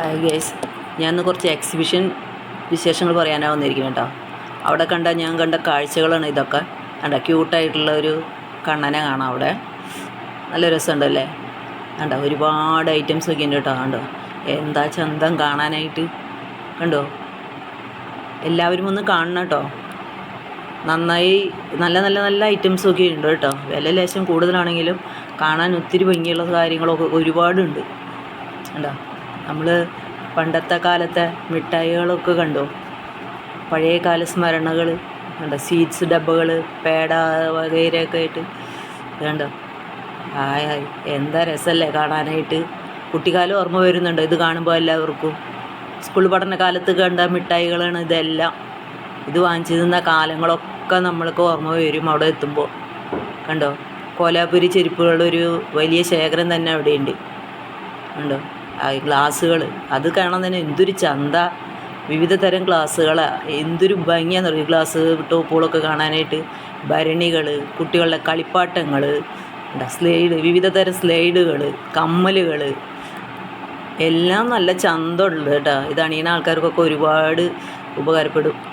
Guys ഞാൻ ഇന്ന് കുറച്ച് എക്സിബിഷൻ വിശേഷങ്ങൾ പറയാനാണ് വന്നിരിക്കുന്നത് കേട്ടോ. അവിടെ ഞാൻ കണ്ട കാഴ്ചകളാണ് ഇതൊക്കെ. കണ്ട ക്യൂട്ടായിട്ടുള്ള ഒരു കണ്ണനെ കാണാം അവിടെ. നല്ല രസമുണ്ടല്ലേ. കണ്ടോ ഒരുപാട് ഐറ്റംസ് ഒക്കെ ഉണ്ട് കേട്ടോ. കണ്ടോ എന്താ ചന്തം കാണാനായിട്ട്. കണ്ടോ എല്ലാവരും ഒന്ന് കാണണം കേട്ടോ. നന്നായി നല്ല നല്ല നല്ല ഐറ്റംസ് ഒക്കെ ഉണ്ട് കേട്ടോ. വില ലേശം കൂടുതലാണെങ്കിലും കാണാൻ ഒത്തിരി ഭംഗിയുള്ള കാര്യങ്ങളൊക്കെ ഒരുപാടുണ്ട്. കണ്ടോ നമ്മൾ പണ്ടത്തെ കാലത്തെ മിഠായികളൊക്കെ കണ്ടോ, പഴയ കാല സ്മരണകൾ കണ്ടോ, സ്വീറ്റ്സ് ഡബ്ബകൾ, പേട വകയിലൊക്കെ ആയിട്ട് കണ്ടോ. എന്താ രസമല്ലേ കാണാനായിട്ട്. കുട്ടിക്കാലം ഓർമ്മ വരുന്നുണ്ടോ ഇത് കാണുമ്പോൾ എല്ലാവർക്കും? സ്കൂൾ പഠനകാലത്ത് കണ്ട മിഠായികളാണ് ഇതെല്ലാം. ഇത് വാങ്ങിച്ചു നിന്ന കാലങ്ങളൊക്കെ നമ്മൾക്ക് ഓർമ്മ വരും അവിടെ എത്തുമ്പോൾ. കണ്ടോ കോലാപുരി ചെരുപ്പുകളൊരു വലിയ ശേഖരം തന്നെ അവിടെയുണ്ട്. കണ്ടോ ഗ്ലാസ്സുകൾ, അത് കാണാൻ തന്നെ എന്തൊരു ചന്ത. വിവിധ തരം ഗ്ലാസ്സുകളാണ്. എന്തൊരു ഭംഗിയാന്ന് പറയും ഗ്ലാസ് ടോപ്പുകളൊക്കെ കാണാനായിട്ട്. ഭരണികൾ, കുട്ടികളുടെ കളിപ്പാട്ടങ്ങൾ, സ്ലൈഡ്, വിവിധ തരം സ്ലൈഡുകൾ, കമ്മലുകൾ എല്ലാം നല്ല ചന്തമുണ്ട് കേട്ടോ. ഇത് അണിയുന്ന ആൾക്കാർക്കൊക്കെ ഒരുപാട് ഉപകാരപ്പെടും.